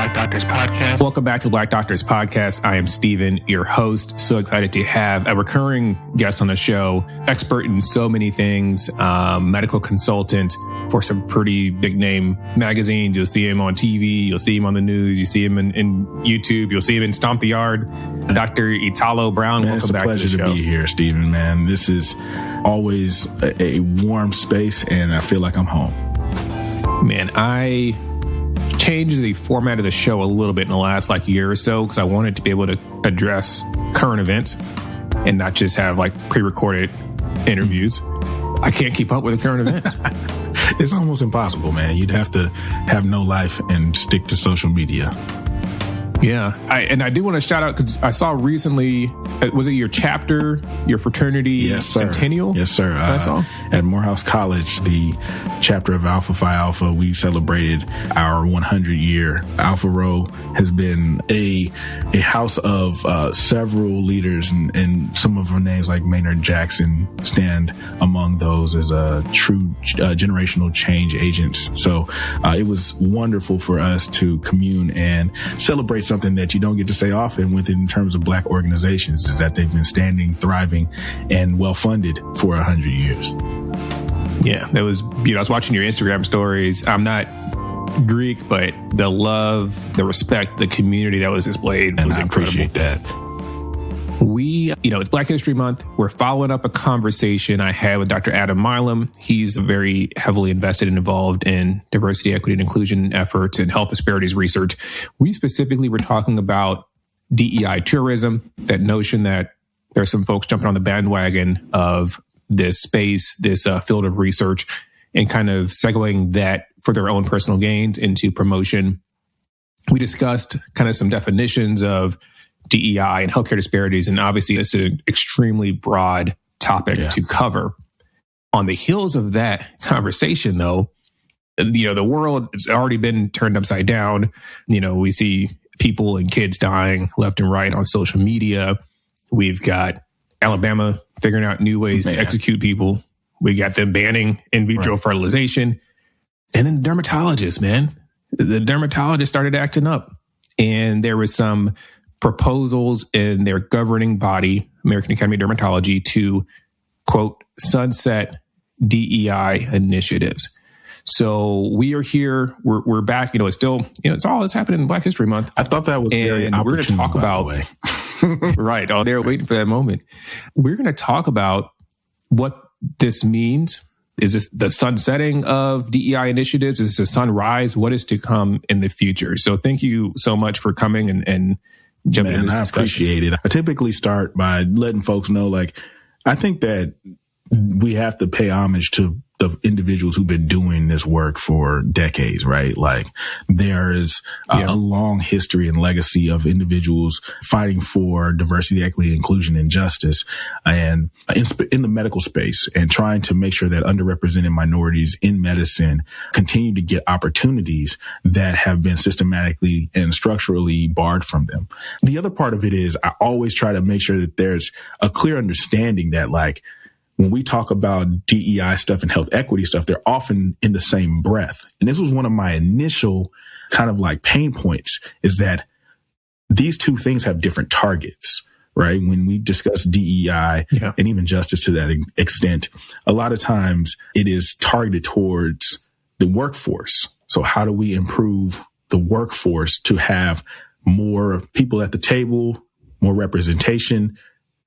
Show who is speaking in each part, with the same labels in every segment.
Speaker 1: Black Doctors Podcast.
Speaker 2: Welcome back to Black Doctors Podcast. I am Steven, your host. So excited to have a recurring guest on the show, expert in so many things, medical consultant for some pretty big name magazines. You'll see him on TV, you'll see him on the news, you see him in YouTube, you'll see him in Stomp the Yard. Dr. Italo Brown,
Speaker 3: man,
Speaker 2: welcome back to the show.
Speaker 3: It's a pleasure to be here, Steven, man. This is always a warm space, and I feel like I'm home.
Speaker 2: Man, I changed the format of the show a little bit in the last year or so because I wanted to be able to address current events and not just have pre-recorded interviews. I can't keep up with the current events.
Speaker 3: It's almost impossible, man. You'd have to have no life and stick to social media.
Speaker 2: Yeah. I do want to shout out because I saw recently, was it your chapter, your fraternity,
Speaker 3: yes,
Speaker 2: centennial?
Speaker 3: Yes, sir.
Speaker 2: I saw
Speaker 3: at Morehouse College, the chapter of Alpha Phi Alpha, we celebrated our 100-year. Alpha Rho has been a house of several leaders, and some of our names like Maynard Jackson stand among those as true generational change agents. So it was wonderful for us to commune and celebrate something that you don't get to say often in terms of Black organizations, is that they've been standing, thriving, and well-funded for 100 years.
Speaker 2: Yeah, that was beautiful. I was watching your Instagram stories. I'm not Greek, but the love, the respect, the community that was displayed was incredible.
Speaker 3: Appreciate that.
Speaker 2: It's Black History Month. We're following up a conversation I had with Dr. Adam Milam. He's very heavily invested and involved in diversity, equity, and inclusion efforts and health disparities research. We specifically were talking about DEI tourism, that notion that there's some folks jumping on the bandwagon of this space, this field of research, and kind of segueing that for their own personal gains into promotion. We discussed kind of some definitions of DEI and healthcare disparities, and obviously it's an extremely broad topic to cover. On the heels of that conversation, though, the world has already been turned upside down. We see people and kids dying left and right on social media. We've got Alabama figuring out new ways to execute people. We got them banning in vitro fertilization. And then the dermatologists started acting up. And there was some proposals in their governing body, American Academy of Dermatology, to, quote, sunset DEI initiatives. So we are here. We're back. It's still, it's all that's happening in Black History Month.
Speaker 3: I thought that was very opportune.
Speaker 2: We're going to talk about, right. Oh, they're waiting for that moment. We're going to talk about what this means. Is this the sunsetting of DEI initiatives? Is this a sunrise? What is to come in the future? So thank you so much for coming and jumping in this discussion.
Speaker 3: I appreciate it. I typically start by letting folks know, I think that we have to pay homage to the individuals who've been doing this work for decades, right? There is a long history and legacy of individuals fighting for diversity, equity, inclusion, and justice, and in the medical space, and trying to make sure that underrepresented minorities in medicine continue to get opportunities that have been systematically and structurally barred from them. The other part of it is I always try to make sure that there's a clear understanding that, when we talk about DEI stuff and health equity stuff, they're often in the same breath. And this was one of my initial kind of pain points, is that these two things have different targets, right? When we discuss DEI and even justice to that extent, a lot of times it is targeted towards the workforce. So how do we improve the workforce to have more people at the table, more representation,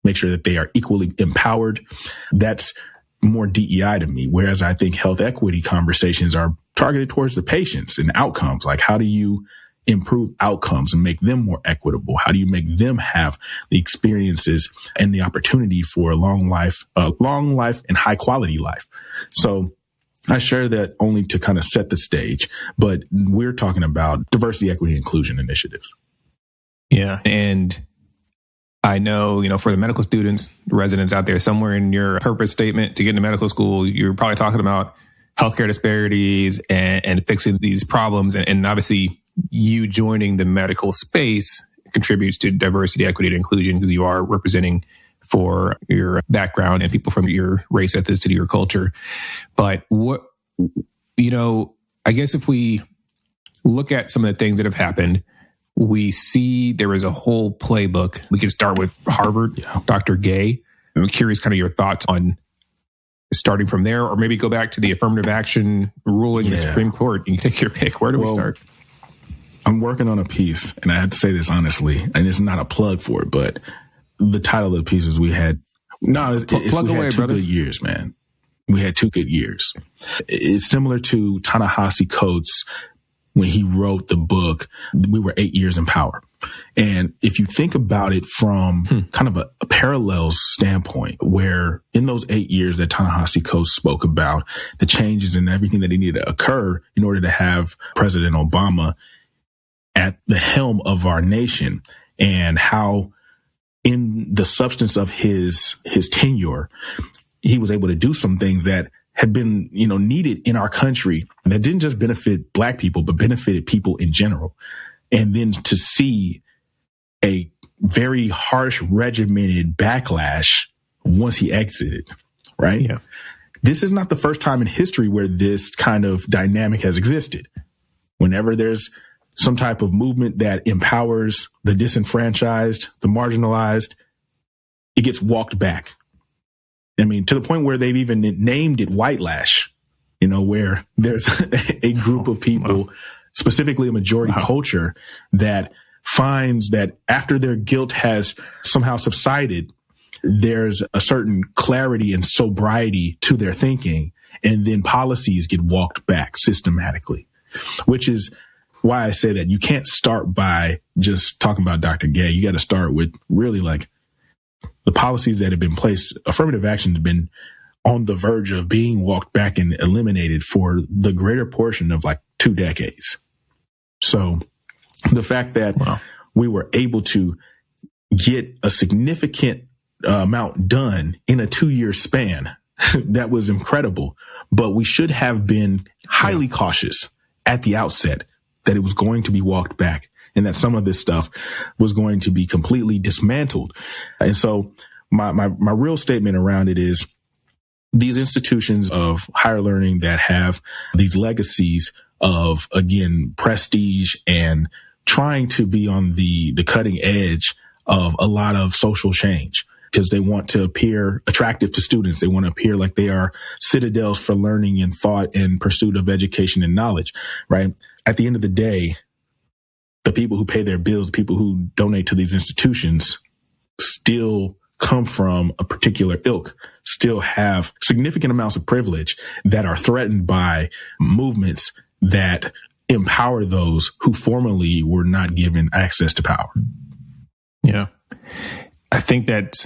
Speaker 3: make sure that they are equally empowered? That's more DEI to me. Whereas I think health equity conversations are targeted towards the patients and outcomes. How do you improve outcomes and make them more equitable? How do you make them have the experiences and the opportunity for a long life and high quality life? So I share that only to kind of set the stage, but we're talking about diversity, equity, inclusion initiatives.
Speaker 2: Yeah. And I know, for the medical students, residents out there, somewhere in your purpose statement to get into medical school, you're probably talking about healthcare disparities and fixing these problems. And obviously, you joining the medical space contributes to diversity, equity, and inclusion because you are representing for your background and people from your race, ethnicity, or culture. But I guess if we look at some of the things that have happened, we see there is a whole playbook. We can start with Harvard, Dr. Gay. I'm curious kind of your thoughts on starting from there, or maybe go back to the affirmative action ruling in the Supreme Court. You can take your pick. Where do we start?
Speaker 3: I'm working on a piece, and I have to say this honestly, and it's not a plug for it, but the title of the piece is we had 2 good years, man. We had 2 good years. It's similar to Ta-Nehisi Coates when he wrote the book, We Were 8 Years in Power. And if you think about it from kind of a parallel standpoint, where in those 8 years that Ta-Nehisi Coates spoke about the changes and everything that needed to occur in order to have President Obama at the helm of our nation, and how in the substance of his tenure, he was able to do some things that had been, needed in our country that didn't just benefit Black people, but benefited people in general. And then to see a very harsh, regimented backlash once he exited, right?
Speaker 2: Yeah.
Speaker 3: This is not the first time in history where this kind of dynamic has existed. Whenever there's some type of movement that empowers the disenfranchised, the marginalized, it gets walked back. I mean, to the point where they've even named it white lash, where there's a group of people, specifically a majority culture, that finds that after their guilt has somehow subsided, there's a certain clarity and sobriety to their thinking, and then policies get walked back systematically, which is why I say that you can't start by just talking about Dr. Gay. You got to start with really like the policies that have been placed. Affirmative action has been on the verge of being walked back and eliminated for the greater portion of like 2 decades. So the fact that we were able to get a significant amount done in a 2-year span, that was incredible. But we should have been highly cautious at the outset that it was going to be walked back, and that some of this stuff was going to be completely dismantled. And so my real statement around it is these institutions of higher learning that have these legacies of, again, prestige and trying to be on the cutting edge of a lot of social change, because they want to appear attractive to students. They want to appear like they are citadels for learning and thought and pursuit of education and knowledge, right? At the end of the day, the people who pay their bills, people who donate to these institutions, still come from a particular ilk, still have significant amounts of privilege that are threatened by movements that empower those who formerly were not given access to power.
Speaker 2: Yeah. I think that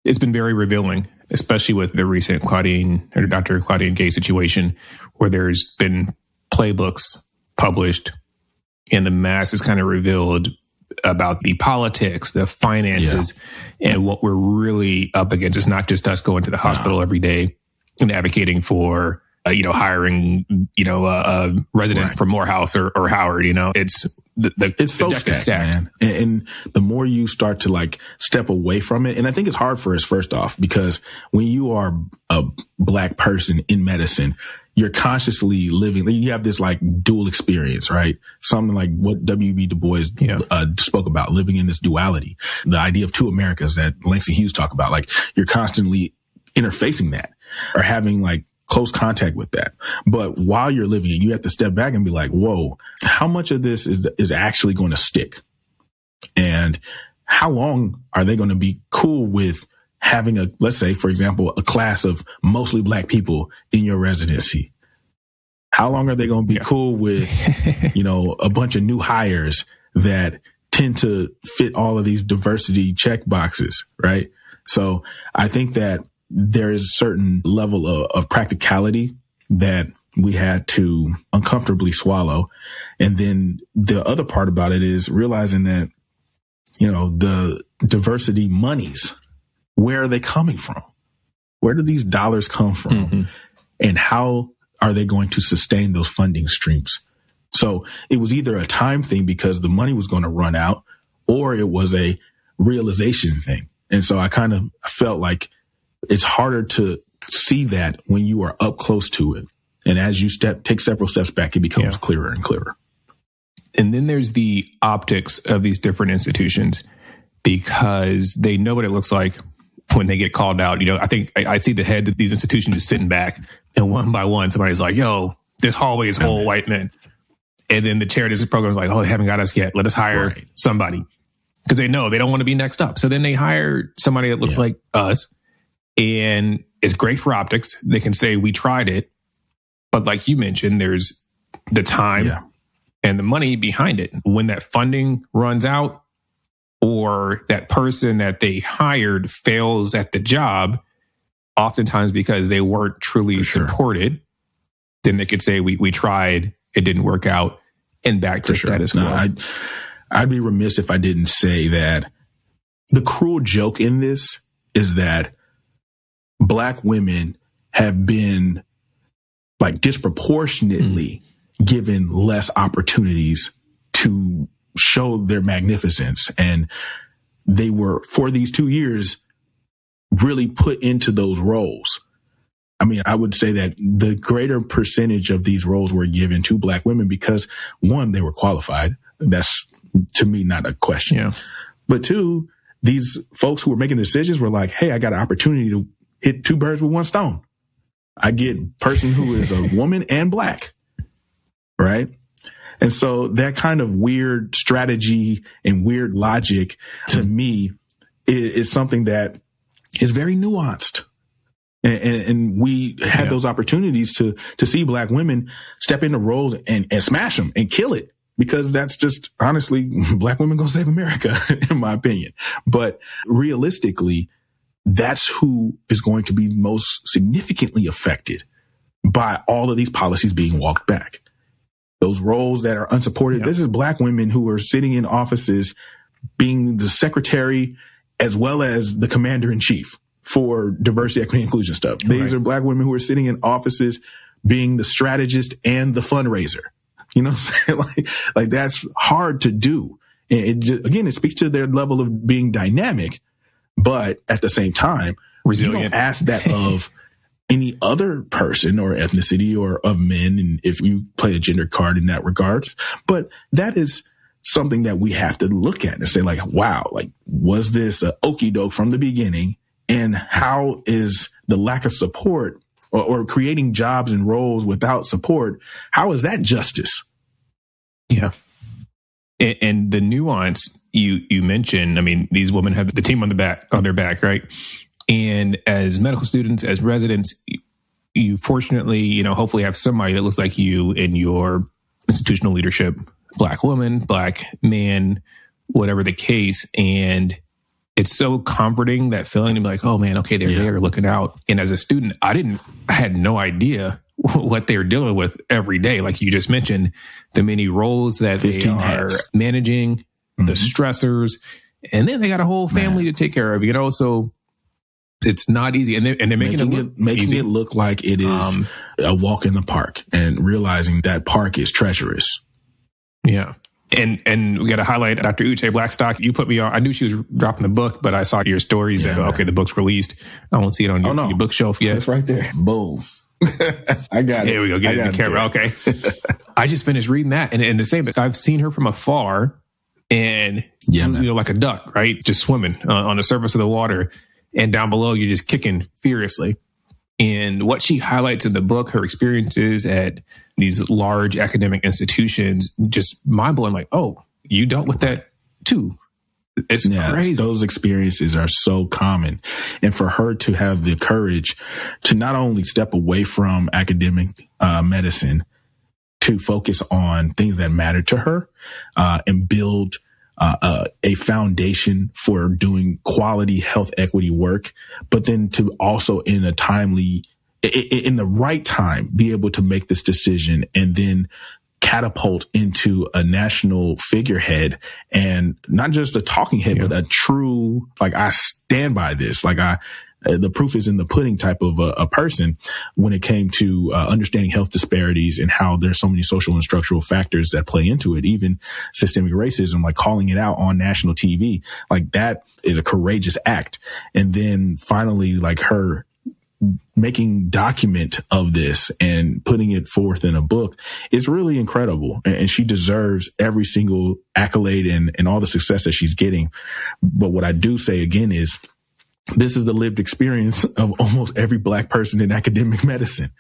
Speaker 2: it's been very revealing, especially with the recent Dr. Claudine Gay situation, where there's been playbooks published and the mass is kind of revealed about the politics, the finances, and what we're really up against. It's not just us going to the hospital every day and advocating for, hiring, a resident from Morehouse or Howard. It's it's so stacked, man. And the more you start to like step away from it, and I think it's hard for us, first off, because when you are a Black person in medicine, you're consciously living, you have this like dual experience, right? Something like what W.B. Du Bois spoke about, living in this duality, the idea of 2 Americas that Langston Hughes talked about. Like you're constantly interfacing that or having like close contact with that. But while you're living it, you have to step back and be like, whoa, how much of this is actually going to stick? And how long are they going to be cool with having let's say, for example, a class of mostly Black people in your residency? How long are they going to be cool with, a bunch of new hires that tend to fit all of these diversity check boxes, right? So I think that there is a certain level of practicality that we had to uncomfortably swallow. And then the other part about it is realizing that, the diversity monies, where are they coming from? Where do these dollars come from? Mm-hmm. And how are they going to sustain those funding streams? So it was either a time thing because the money was going to run out, or it was a realization thing. And so I felt like it's harder to see that when you are up close to it. And as you take several steps back, it becomes clearer and clearer. And then there's the optics of these different institutions, because they know what it looks like when they get called out. I think I see the heads of these institutions just sitting back, and one by one, somebody's like, yo, this hallway is all white men. And then the chair of this program is like, oh, they haven't got us yet. Let us hire somebody. Because they know they don't want to be next up. So then they hire somebody that looks like us. And it's great for optics. They can say, we tried it. But like you mentioned, there's the time and the money behind it. When that funding runs out, or that person that they hired fails at the job, oftentimes because they weren't truly supported, then they could say, we tried, it didn't work out, and back to status quo.
Speaker 3: I'd be remiss if I didn't say that the cruel joke in this is that Black women have been like disproportionately given less opportunities to show their magnificence. And they were, for these 2 years, really put into those roles. I mean, I would say that the greater percentage of these roles were given to Black women because, one, they were qualified. That's, to me, not a question. Yeah. But two, these folks who were making decisions were like, hey, I got an opportunity to hit two birds with one stone. I get person who is a woman and Black, right? And so that kind of weird strategy and weird logic, to me, is something that is very nuanced. And we had those opportunities to see Black women step into roles and smash them and kill it. Because that's just, honestly, Black women gonna save America, in my opinion. But realistically, that's who is going to be most significantly affected by all of these policies being walked back. Those roles that are unsupported. This is Black women who are sitting in offices being the secretary as well as the commander in chief for diversity, equity, inclusion stuff. These are Black women who are sitting in offices being the strategist and the fundraiser. You know what I'm saying? Like that's hard to do. And it just, again, it speaks to their level of being dynamic, but at the same time, resilient. You don't ask that of any other person or ethnicity or of men. And if you play a gender card in that regard, but that is something that we have to look at and say like, wow, like, was this a okie doke from the beginning? And how is the lack of support or creating jobs and roles without support, how is that justice?
Speaker 2: Yeah. And the nuance you mentioned, I mean, these women have the team on their back, right? And as medical students, as residents, you fortunately, hopefully have somebody that looks like you in your institutional leadership, Black woman, Black man, whatever the case. And it's so comforting, that feeling to be like, oh man, okay, they're there looking out. And as a student, I had no idea what they're dealing with every day. Like you just mentioned, the many roles that they are managing, the stressors, and then they got a whole family to take care of, so it's not easy. And they're making it look like it is a walk in the park, and realizing that park is treacherous. Yeah. And we got to highlight Dr. Uche Blackstock. You put me on. I knew she was dropping the book, but I saw your stories that, okay, the book's released. I won't see it on your bookshelf yet.
Speaker 3: It's right there. Boom. I got it.
Speaker 2: Here we go. Get it in the camera. Okay. I just finished reading that. And the same, I've seen her from afar and, like a duck, right? Just swimming on the surface of the water. And down below, you're just kicking furiously. And what she highlights in the book, her experiences at these large academic institutions, just mind blowing. Like, oh, you dealt with that too. It's crazy. Those experiences are so common. And for her to have the courage to not only step away from academic medicine to focus on things that matter to her and build a foundation for doing quality health equity work, but then to also in the right time, be able to make this decision and then catapult into a national figurehead, and not just a talking head, but a true, like, I stand by this. Like the proof is in the pudding type of a person when it came to understanding health disparities and how there's so many social and structural factors that play into it, even systemic racism, like calling it out on national TV. Like that is a courageous act. And then finally, like her
Speaker 3: making document of this and putting it forth in a book is really incredible. And she deserves every single accolade and all the success that she's getting. But what I do say again is this is the lived experience of almost every Black person in academic medicine.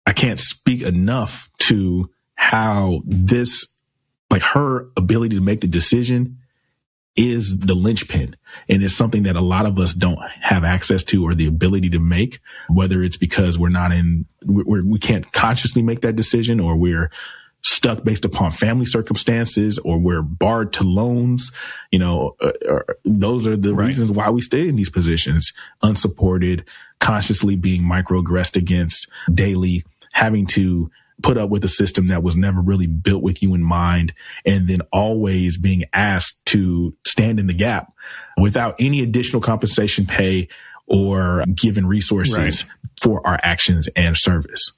Speaker 3: I can't speak enough to how this, like her ability to make the decision is the linchpin. And it's something that a lot of us don't have access to or the ability to make, whether it's because we can't consciously make that decision, or we're stuck based upon family circumstances, or we're barred to loans. Those are the reasons why we stay in these positions, unsupported, consciously being microaggressed against daily, having to put up with a system that was never really built with you in mind, and then always being asked to stand in the gap without any additional compensation, pay, or given resources for our actions and service.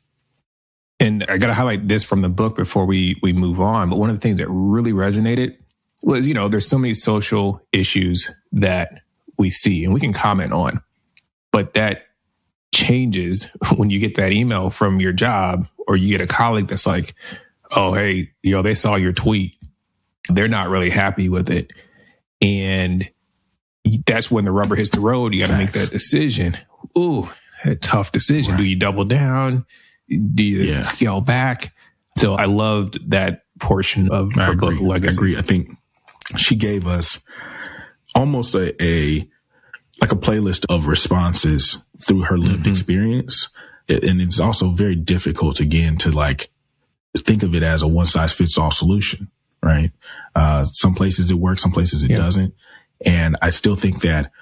Speaker 2: And I got to highlight this from the book before we move on. But one of the things that really resonated was, there's so many social issues that we see and we can comment on, but that changes when you get that email from your job, or you get a colleague that's like, oh, hey, they saw your tweet. They're not really happy with it. And that's when the rubber hits the road. You got to make that decision. Ooh, a tough decision. Right. Do you double down? Do you scale back? So I loved that portion of her book, Legacy. I agree.
Speaker 3: I think she gave us almost a playlist of responses through her lived experience. And it's also very difficult, again, to think of it as a one size fits all solution, right? Some places it works, some places it doesn't. And I still think that,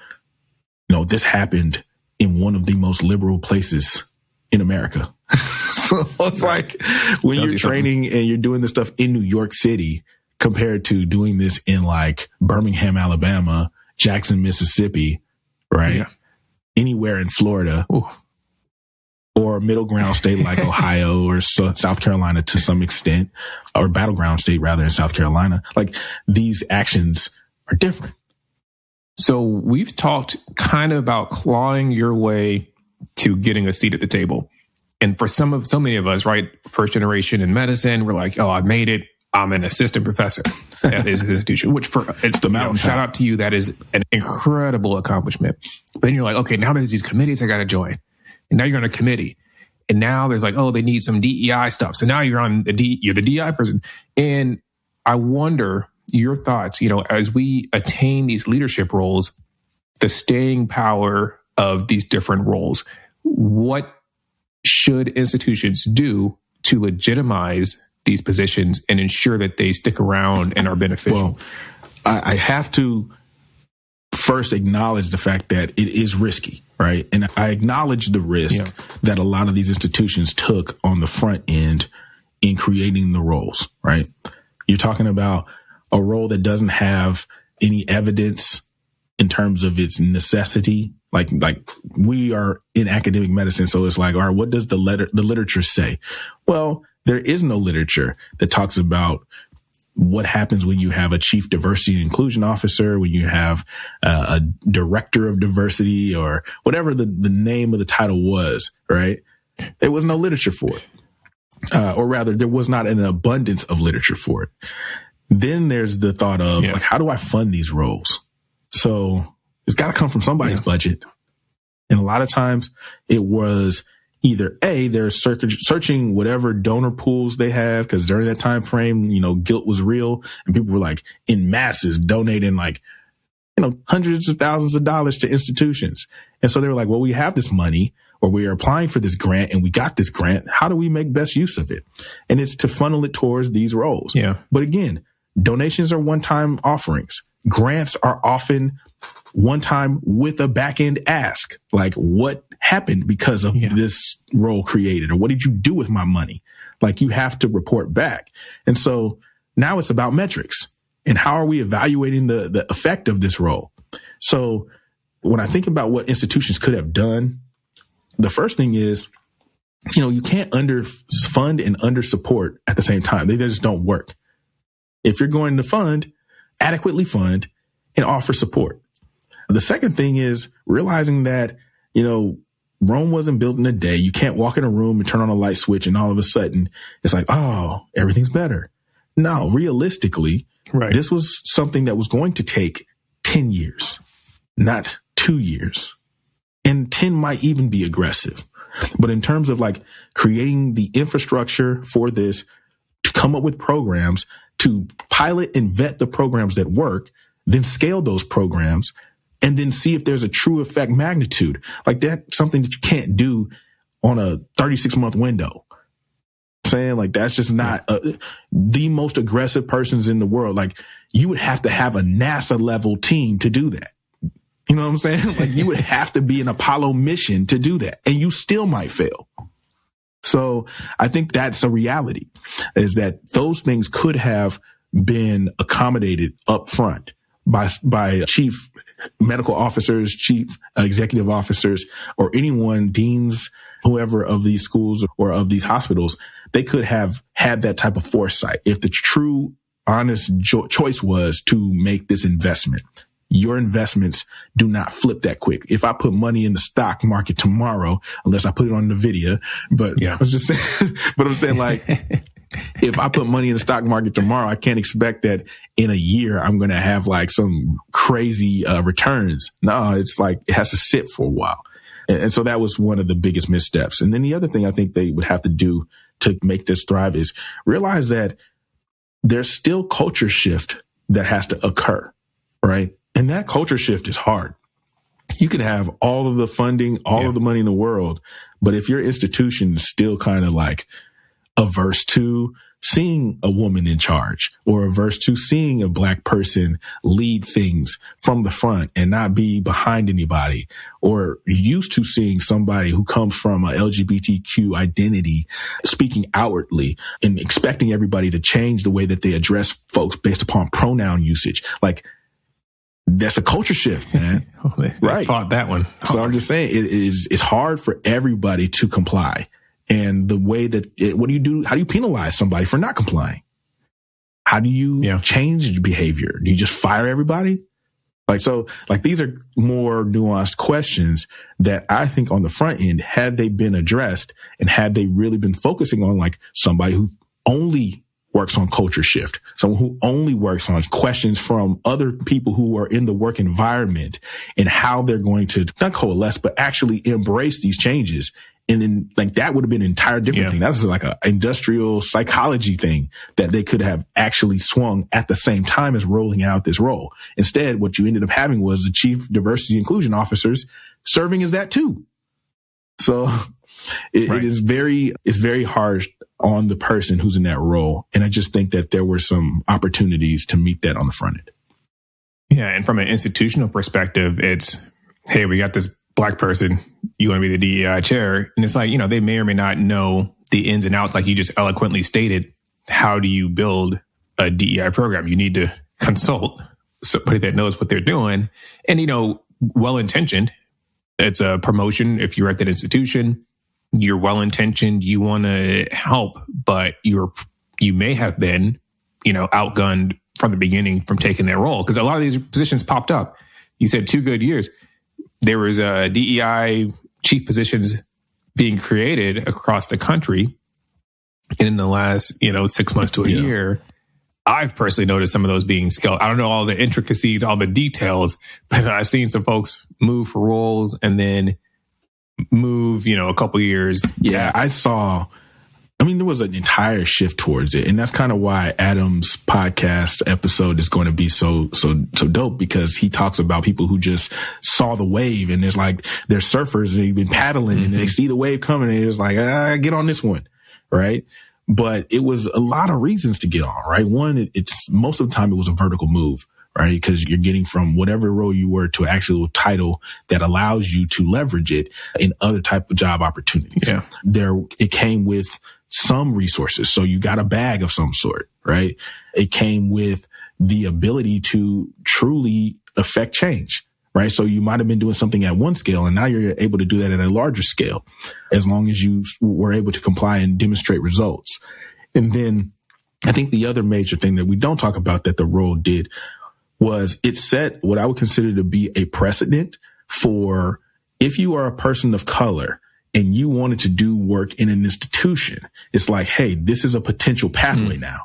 Speaker 3: this happened in one of the most liberal places in America. So it's like when you're training and you're doing this stuff in New York City compared to doing this in Birmingham, Alabama, Jackson, Mississippi, right? Yeah. Anywhere in Florida. Ooh. Or middle ground state like Ohio or South Carolina to some extent, or battleground state rather in South Carolina. These actions are different.
Speaker 2: So we've talked kind of about clawing your way to getting a seat at the table. And for so many of us, right, first generation in medicine, we're like, oh, I made it. I'm an assistant professor at this institution, it's the mountain. Shout out to you. That is an incredible accomplishment. But then you're like, okay, now there's these committees I got to join. And now you're on a committee. And now there's they need some DEI stuff. So now you're you're the DEI person. And I wonder your thoughts, as we attain these leadership roles, the staying power of these different roles. What should institutions do to legitimize these positions and ensure that they stick around and are beneficial?
Speaker 3: Well, I have to first acknowledge the fact that it is risky, right? And I acknowledge the risk that a lot of these institutions took on the front end in creating the roles, right? You're talking about a role that doesn't have any evidence in terms of its necessity. Like we are in academic medicine. So it's all right, what does the literature say? Well, there is no literature that talks about what happens when you have a chief diversity and inclusion officer, when you have a director of diversity, or whatever the name of the title was, right? There was no literature for it. Or rather, there was not an abundance of literature for it. Then there's the thought of how do I fund these roles? So it's got to come from somebody's budget. And a lot of times it was either they're searching whatever donor pools they have, because during that time frame, guilt was real, and people were in masses donating hundreds of thousands of dollars to institutions. And so they were like, well, we have this money, or we are applying for this grant, and we got this grant. How do we make best use of it? And it's to funnel it towards these roles. Yeah. But again, donations are one-time offerings. Grants are often one time with a back end ask, what happened because of this role created, or what did you do with my money? You have to report back. And so now it's about metrics and how are we evaluating the effect of this role? So when I think about what institutions could have done, the first thing is, you can't underfund and undersupport at the same time. They just don't work. If you're going to adequately fund and offer support. The second thing is realizing that, Rome wasn't built in a day. You can't walk in a room and turn on a light switch and all of a sudden it's like, oh, everything's better. No, realistically, this was something that was going to take 10 years, not 2 years. And 10 might even be aggressive. But in terms of like creating the infrastructure for this, to come up with programs, to pilot and vet the programs that work, then scale those programs, and then see if there's a true effect magnitude. Like that's something that you can't do on a 36-month window. Saying like that's just not the most aggressive persons in the world. Like you would have to have a NASA level team to do that. You know what I'm saying? Like you would have to be an Apollo mission to do that, and you still might fail. So I think that's a reality, is that those things could have been accommodated up front by chief medical officers, chief executive officers, or anyone, deans, whoever of these schools or of these hospitals. They could have had that type of foresight if the true, honest choice was to make this investment. Your investments do not flip that quick. If I put money in the stock market tomorrow, unless I put it on NVIDIA, but I was just saying, but I'm saying like, if I put money in the stock market tomorrow, I can't expect that in a year I'm going to have like some crazy returns. No, it's like it has to sit for a while. And so that was one of the biggest missteps. And then the other thing I think they would have to do to make this thrive is realize that there's still culture shift that has to occur, right? And that culture shift is hard. You can have all of the funding, all of the money in the world, but if your institution is still kind of like averse to seeing a woman in charge, or averse to seeing a Black person lead things from the front and not be behind anybody, or used to seeing somebody who comes from a LGBTQ identity speaking outwardly and expecting everybody to change the way that they address folks based upon pronoun usage. Like, that's a culture shift, man.
Speaker 2: Right. Fought that one.
Speaker 3: So I'm just saying it's hard for everybody to comply. And the way that what do you do? How do you penalize somebody for not complying? How do you change behavior? Do you just fire everybody? Like these are more nuanced questions that I think on the front end, had they been addressed and had they really been focusing on like somebody who only works on culture shift, someone who only works on questions from other people who are in the work environment and how they're going to not coalesce, but actually embrace these changes. And then like that would have been an entire different thing. That's like an industrial psychology thing that they could have actually swung at the same time as rolling out this role. Instead, what you ended up having was the chief diversity inclusion officers serving as that too. So it is very hard on the person who's in that role. And I just think that there were some opportunities to meet that on the front end.
Speaker 2: Yeah. And from an institutional perspective, it's, hey, we got this Black person, you want to be the DEI chair. And it's like, you know, they may or may not know the ins and outs, like you just eloquently stated. How do you build a DEI program? You need to consult somebody that knows what they're doing. And, you know, well-intentioned, it's a promotion. If you're at that institution, you're well-intentioned, you want to help, but you may have been, you know, outgunned from the beginning from taking that role. Because a lot of these positions popped up. You said 2 good years. There was DEI chief positions being created across the country. And in the last, 6 months to a year, I've personally noticed some of those being scaled. I don't know all the intricacies, all the details, but I've seen some folks move for roles and then move, a couple years.
Speaker 3: Yeah, there was an entire shift towards it. And that's kind of why Adam's podcast episode is going to be so dope, because he talks about people who just saw the wave, and there's like, they're surfers and they've been paddling and they see the wave coming and it's like, get on this one. Right. But it was a lot of reasons to get on, right? One, it's most of the time it was a vertical move, right? Because you're getting from whatever role you were to actual title that allows you to leverage it in other type of job opportunities.
Speaker 2: Yeah.
Speaker 3: It came with some resources. So you got a bag of some sort, right? It came with the ability to truly affect change, right? So you might have been doing something at one scale and now you're able to do that at a larger scale, as long as you were able to comply and demonstrate results. And then I think the other major thing that we don't talk about that the role did was it set what I would consider to be a precedent for if you are a person of color and you wanted to do work in an institution, it's like, hey, this is a potential pathway now,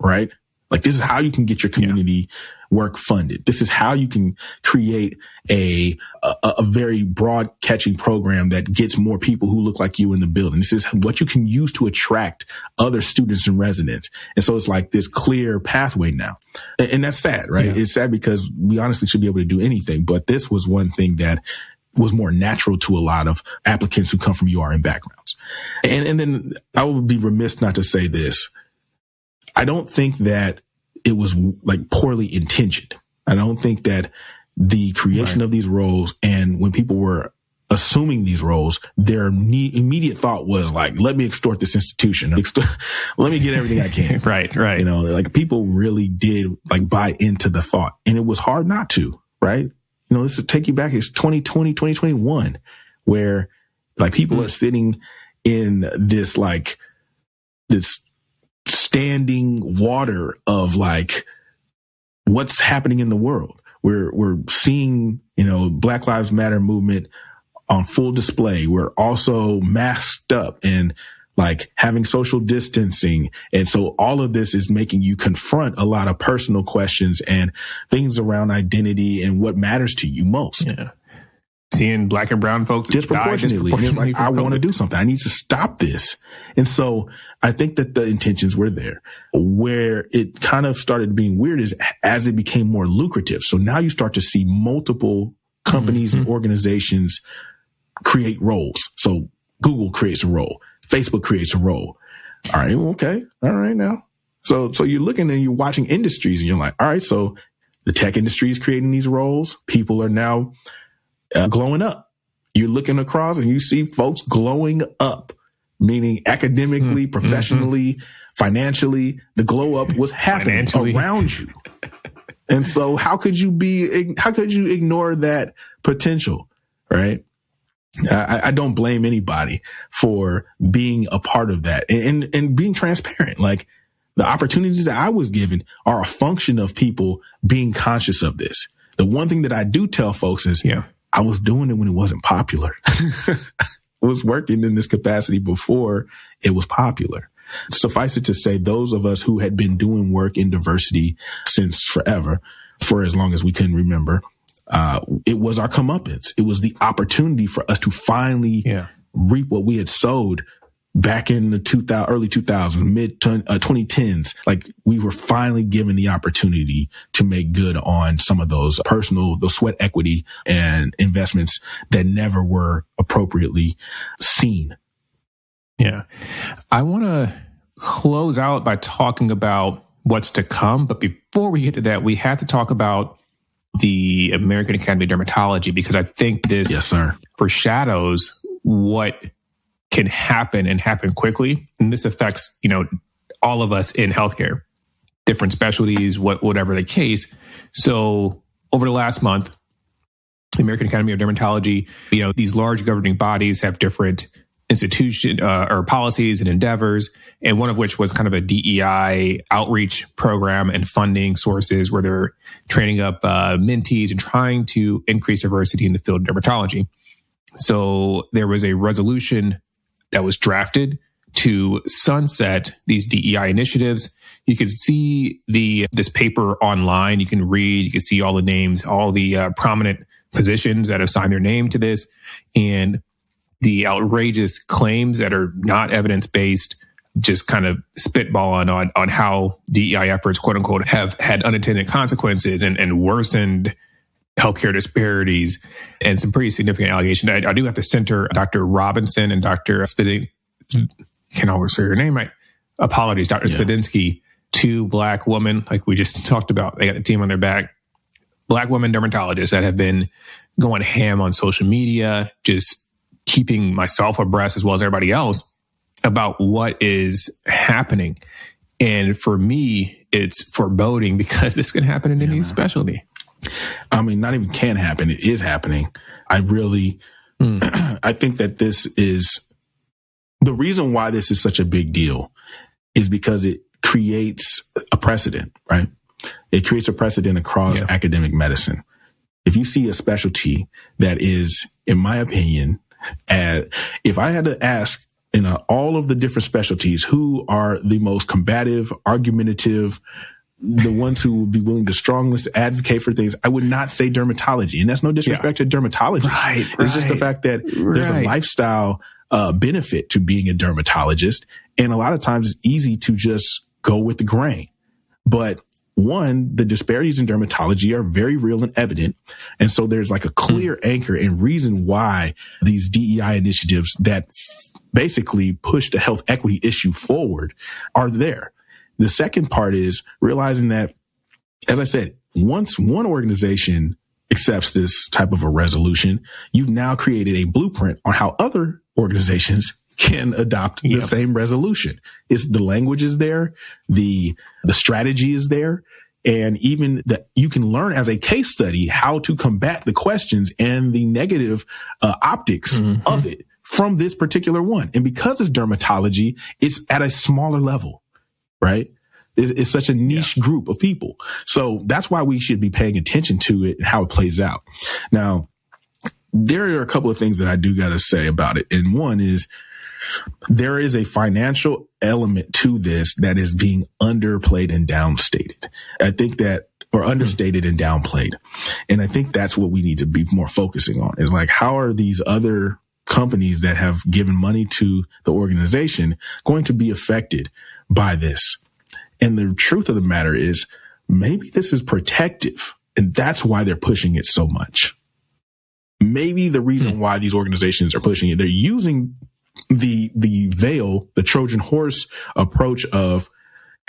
Speaker 3: right? Like, this is how you can get your community work funded. This is how you can create a very broad catching program that gets more people who look like you in the building. This is what you can use to attract other students and residents. And so it's like this clear pathway now. And that's sad, right? Yeah. It's sad because we honestly should be able to do anything. But this was one thing that was more natural to a lot of applicants who come from URN backgrounds. And then I would be remiss not to say this. I don't think that it was like poorly intentioned. I don't think that the creation of these roles and when people were assuming these roles, their immediate thought was like, let me extort this institution. Let me get everything I can.
Speaker 2: Right.
Speaker 3: You know, like people really did like buy into the thought, and it was hard not to, right? You know, this will take you back. It's 2020, 2021, where like people are sitting in this like this standing water of like what's happening in the world. We're seeing, you know, Black Lives Matter movement on full display. We're also masked up and like having social distancing. And so all of this is making you confront a lot of personal questions and things around identity and what matters to you most.
Speaker 2: Yeah. Seeing Black and brown folks
Speaker 3: disproportionately. And it's like, I want to do something. I need to stop this. And so I think that the intentions were there. Where it kind of started being weird is as it became more lucrative. So now you start to see multiple companies and organizations create roles. So Google creates a role. Facebook creates a role. All right. Okay. All right now. So you're looking and you're watching industries and you're like, all right, so the tech industry is creating these roles. People are now glowing up. You're looking across and you see folks glowing up, meaning academically, professionally, financially. The glow up was happening around you. And so how could you ignore that potential? Right. I don't blame anybody for being a part of that and being transparent. Like the opportunities that I was given are a function of people being conscious of this. The one thing that I do tell folks is, I was doing it when it wasn't popular. I was working in this capacity before it was popular. Suffice it to say, those of us who had been doing work in diversity since forever, for as long as we can remember, it was our comeuppance. It was the opportunity for us to finally reap what we had sowed back in the early 2000s, mid 2010s. Like we were finally given the opportunity to make good on some of those those sweat equity and investments that never were appropriately seen.
Speaker 2: Yeah. I want to close out by talking about what's to come. But before we get to that, we have to talk about the American Academy of Dermatology, because I think this foreshadows what can happen and happen quickly. And this affects, all of us in healthcare, different specialties, whatever the case. So over the last month, the American Academy of Dermatology, these large governing bodies have different institution or policies and endeavors, and one of which was kind of a DEI outreach program and funding sources where they're training up mentees and trying to increase diversity in the field of dermatology. So there was a resolution that was drafted to sunset these DEI initiatives. You could see this paper online. You can read, you can see all the names, all the prominent physicians that have signed their name to this, and the outrageous claims that are not evidence-based, just kind of spitballing on how DEI efforts, quote unquote, have had unintended consequences and worsened healthcare disparities, and some pretty significant allegations. I do have to center Dr. Robinson and Dr. Spidinsky, can always say her name right. Apologies, Dr. Spidinsky, two Black women, like we just talked about. They got the team on their back. Black women dermatologists that have been going ham on social media, just keeping myself abreast as well as everybody else about what is happening. And for me, it's foreboding because this can happen in any specialty.
Speaker 3: I mean, not even can happen. It is happening. I really, I think that this is the reason why this is such a big deal is because it creates a precedent, right? It creates a precedent across academic medicine. if you see a specialty that is, in my opinion, if I had to ask in all of the different specialties, who are the most combative, argumentative, the ones who would be willing to strongest advocate for things, I would not say dermatology. And that's no disrespect to dermatologists. It's just the fact that there's a lifestyle benefit to being a dermatologist. And a lot of times it's easy to just go with the grain. But one, the disparities in dermatology are very real and evident. And so there's like a clear anchor and reason why these DEI initiatives that basically push the health equity issue forward are there. The second part is realizing that, as I said, once one organization accepts this type of a resolution, you've now created a blueprint on how other organizations can adopt the same resolution. The language is there, the strategy is there, and even that you can learn as a case study how to combat the questions and the negative optics of it from this particular one. And because it's dermatology, it's at a smaller level, right? It's such a niche group of people. So that's why we should be paying attention to it and how it plays out. Now, there are a couple of things that I do got to say about it. And one is there is a financial element to this that is being underplayed and downstated. I think that, or understated and downplayed. And I think that's what we need to be more focusing on is like, how are these other companies that have given money to the organization going to be affected by this? And the truth of the matter is maybe this is protective and that's why they're pushing it so much. Maybe the reason why these organizations are pushing it, they're using the veil, the Trojan horse approach of,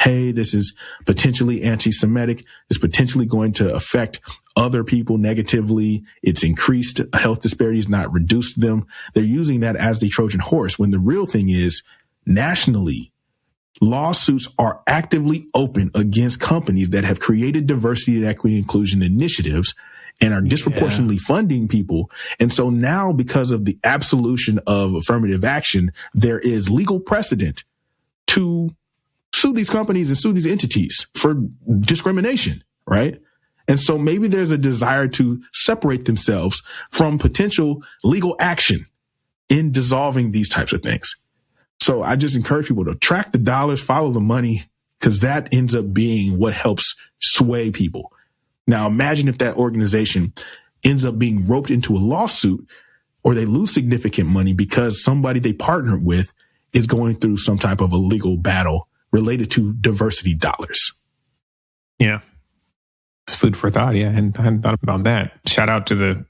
Speaker 3: hey, this is potentially anti-Semitic. It's potentially going to affect other people negatively. It's increased health disparities, not reduced them. They're using that as the Trojan horse when the real thing is nationally, lawsuits are actively open against companies that have created diversity and equity and inclusion initiatives and are disproportionately funding people. And so now, because of the absolution of affirmative action, there is legal precedent to sue these companies and sue these entities for discrimination, right? And so maybe there's a desire to separate themselves from potential legal action in dissolving these types of things. So I just encourage people to track the dollars, follow the money, because that ends up being what helps sway people. Now, imagine if that organization ends up being roped into a lawsuit or they lose significant money because somebody they partnered with is going through some type of a legal battle related to diversity dollars.
Speaker 2: Yeah. It's food for thought. Yeah. And I hadn't thought about that. Shout out to the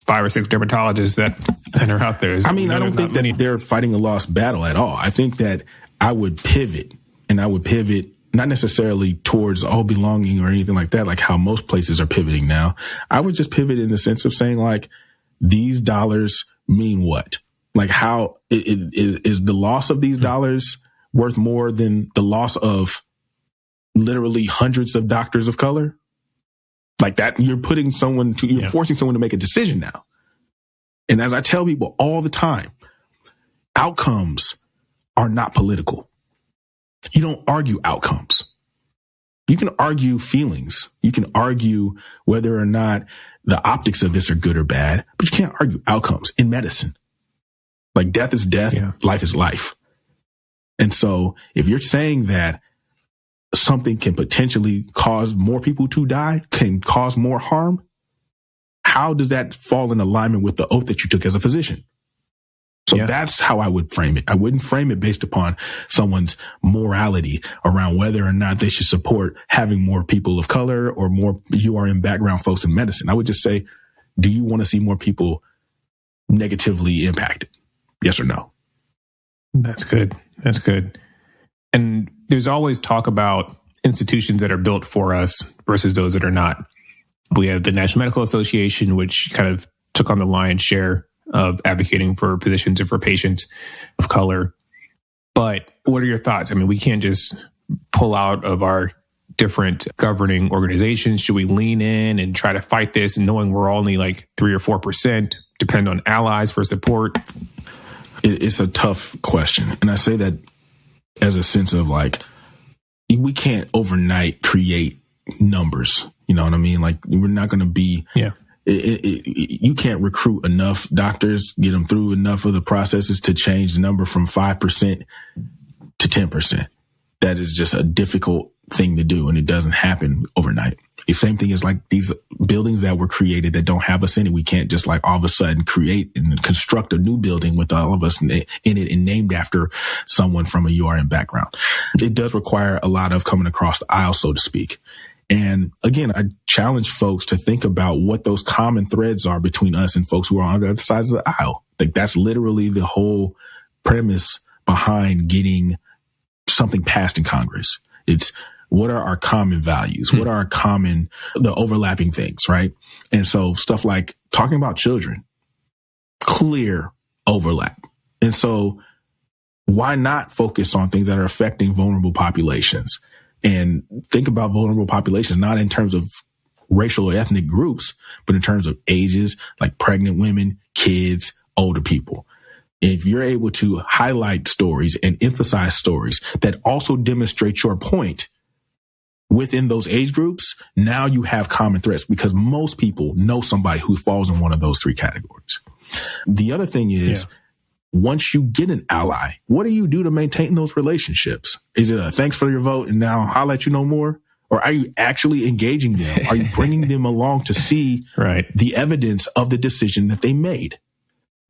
Speaker 2: 5 or 6 dermatologists that are out there.
Speaker 3: I don't think that they're fighting a lost battle at all. I think that I would pivot not necessarily towards all belonging or anything like that, like how most places are pivoting now. I would just pivot in the sense of saying like, these dollars mean what? Like how is the loss of these dollars worth more than the loss of literally hundreds of doctors of color? Like that, you're forcing someone to make a decision now. And as I tell people all the time, outcomes are not political. You don't argue outcomes. You can argue feelings. You can argue whether or not the optics of this are good or bad, but you can't argue outcomes in medicine. Like death is death, life is life. And so if you're saying that something can potentially cause more people to die, can cause more harm, how does that fall in alignment with the oath that you took as a physician? So that's how I would frame it. I wouldn't frame it based upon someone's morality around whether or not they should support having more people of color or more URM background folks in medicine. I would just say, do you want to see more people negatively impacted? Yes or no?
Speaker 2: That's good. That's good. And there's always talk about institutions that are built for us versus those that are not. We have the National Medical Association, which kind of took on the lion's share of advocating for physicians and for patients of color. But what are your thoughts? I mean, we can't just pull out of our different governing organizations. Should we lean in and try to fight this, and knowing we're only like 3 or 4%, depend on allies for support?
Speaker 3: It's a tough question. And I say that as a sense of like, we can't overnight create numbers. You know what I mean? Like, we're not going to be You can't recruit enough doctors, get them through enough of the processes to change the number from 5% to 10%. That is just a difficult thing to do, and it doesn't happen overnight. The same thing is like these buildings that were created that don't have us in it. We can't just like all of a sudden create and construct a new building with all of us in it and named after someone from a URM background. It does require a lot of coming across the aisle, so to speak. And again, I challenge folks to think about what those common threads are between us and folks who are on the other sides of the aisle. Like that's literally the whole premise behind getting something passed in Congress. It's what are our common values? What are the overlapping things, right? And so stuff like talking about children, clear overlap. And so why not focus on things that are affecting vulnerable populations and think about vulnerable populations, not in terms of racial or ethnic groups, but in terms of ages, like pregnant women, kids, older people. If you're able to highlight stories and emphasize stories that also demonstrate your point within those age groups, now you have common threads because most people know somebody who falls in one of those three categories. The other thing is, once you get an ally, what do you do to maintain those relationships? Is it a thanks for your vote and now I'll let you know more? Or are you actually engaging them? Are you bringing them along to see the evidence of the decision that they made?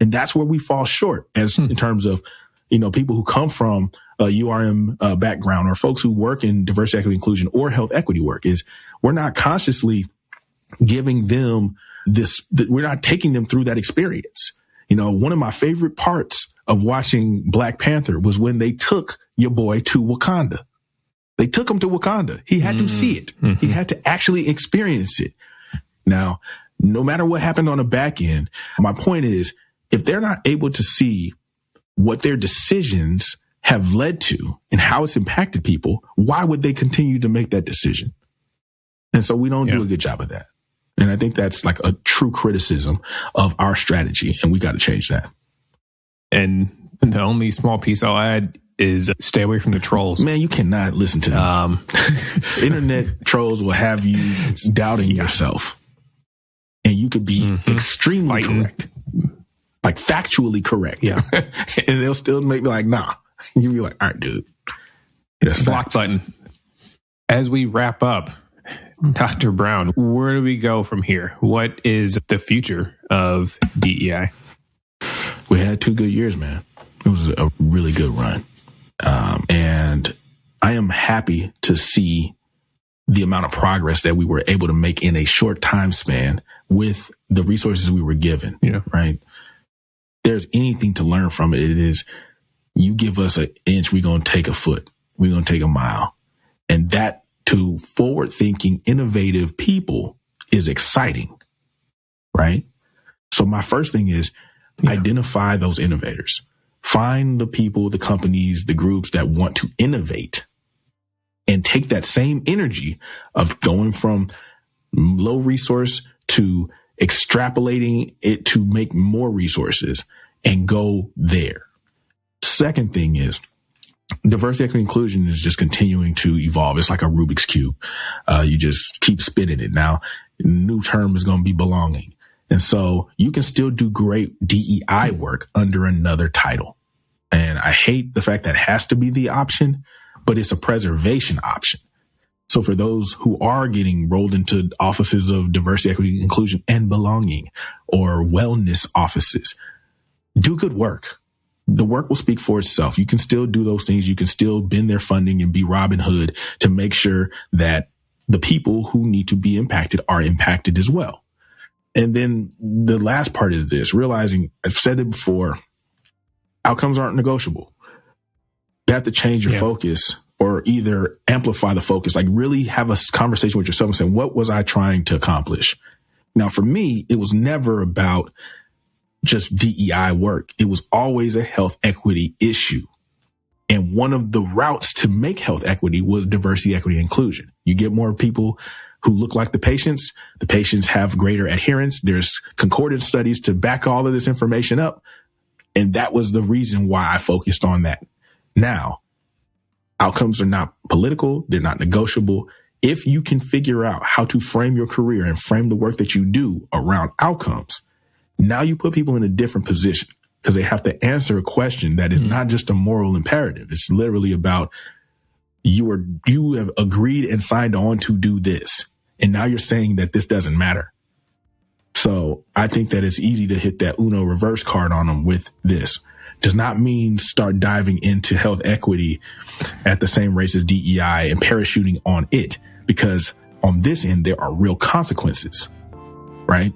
Speaker 3: And that's where we fall short as in terms of, people who come from a URM background or folks who work in diversity, equity, inclusion or health equity work is we're not consciously giving them we're not taking them through that experience. One of my favorite parts of watching Black Panther was when they took your boy to Wakanda. They took him to Wakanda. He had to see it. He had to actually experience it. Now, no matter what happened on the back end, my point is, if they're not able to see what their decisions have led to and how it's impacted people, why would they continue to make that decision? And so we don't do a good job of that. And I think that's like a true criticism of our strategy, and we got to change that. And
Speaker 2: the only small piece I'll add is stay away from the trolls.
Speaker 3: Man, you cannot listen to them. Internet trolls will have you doubting yourself. And you could be extremely correct. Like factually correct. Yeah. And they'll still make me like, nah. You'll be like, all right, dude.
Speaker 2: That's block button. As we wrap up, Dr. Brown, where do we go from here? What is the future of DEI?
Speaker 3: We had 2 good years, man. It was a really good run. And I am happy to see the amount of progress that we were able to make in a short time span with the resources we were given. Yeah. Right. There's anything to learn from it. It is, you give us an inch, we're going to take a foot. We're going to take a mile. And that to forward thinking, innovative people is exciting. Right. So my first thing is identify those innovators. Find the people, the companies, the groups that want to innovate and take that same energy of going from low resource to extrapolating it to make more resources and go there. Second thing is diversity, equity, inclusion is just continuing to evolve. It's like a Rubik's Cube. You just keep spinning it. Now, new term is going to be belonging. And so you can still do great DEI work under another title. And I hate the fact that it has to be the option, but it's a preservation option. So for those who are getting rolled into offices of diversity, equity, inclusion, and belonging or wellness offices, do good work. The work will speak for itself. You can still do those things. You can still bend their funding and be Robin Hood to make sure that the people who need to be impacted are impacted as well. And then the last part is this, realizing, I've said it before, outcomes aren't negotiable. You have to change your focus or either amplify the focus, like really have a conversation with yourself and say, what was I trying to accomplish? Now, for me, it was never about just DEI work. It was always a health equity issue. And one of the routes to make health equity was diversity, equity, inclusion. You get more people who look like the patients have greater adherence. There's concordant studies to back all of this information up. And that was the reason why I focused on that. Now, outcomes are not political. They're not negotiable. if you can figure out how to frame your career and frame the work that you do around outcomes, now you put people in a different position because they have to answer a question that is not just a moral imperative. It's literally about you have agreed and signed on to do this. And now you're saying that this doesn't matter. So I think that it's easy to hit that Uno reverse card on them with this. Does not mean start diving into health equity at the same race as DEI and parachuting on it, because on this end, there are real consequences, right?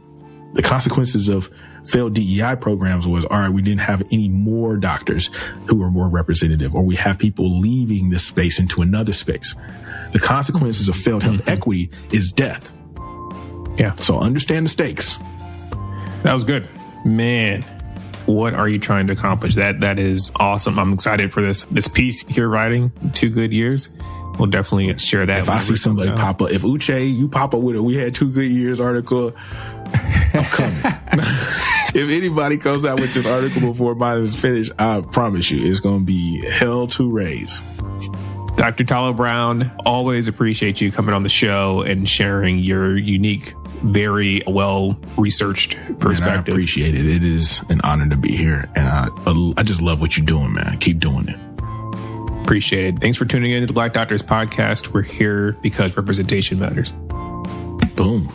Speaker 3: The consequences of failed DEI programs was, all right, we didn't have any more doctors who were more representative, or we have people leaving this space into another space. The consequences of failed health equity is death.
Speaker 2: Yeah.
Speaker 3: So understand the stakes.
Speaker 2: That was good, man. What are you trying to accomplish? That is awesome. I'm excited for this piece you're writing. 2 good years. We'll definitely share that.
Speaker 3: If I see somebody pop up, if Uche, you pop up with it, we had 2 good years article, I'm coming. If anybody comes out with this article before mine is finished, I promise you it's going to be hell to raise.
Speaker 2: Dr. Italo Brown, always appreciate you coming on the show and sharing your unique, very well-researched perspective.
Speaker 3: Man, I appreciate it. It is an honor to be here. And I just love what you're doing, man. Keep doing it.
Speaker 2: Appreciate it. Thanks for tuning in to the Black Doctors Podcast. We're here because representation matters.
Speaker 3: Boom.